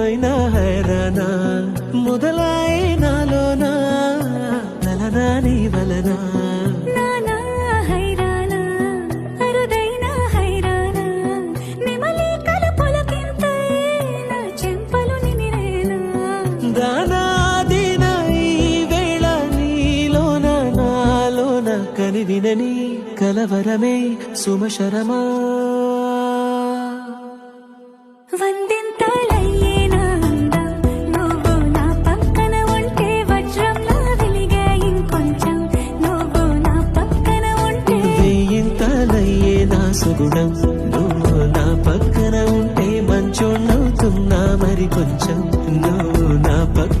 అరుదైన హైరానా మొదలాయే నాలోనా నలనా నీ వలనా నానా హైరానా అరుదైన హైరానా నెమలి కలుపులకింతే నా చెంపలు నిమిరేనా దానాదిన ఈ వేళ నీలోన నాలోన కనివినని కలవరమే సుమశరమా వందింతలయ్యేనా అందం నువ్వు నా పక్కన ఉంటే వజ్రంలా వెలిగే ఇంకొంచెం నువ్వు నా పక్కన ఉంటే వేయింతలయ్యే నా సుగుణం నువ్వు నా పక్కన ఉంటే మంచోణ్ణవుతున్నా మరి కొంచెం నువ్వు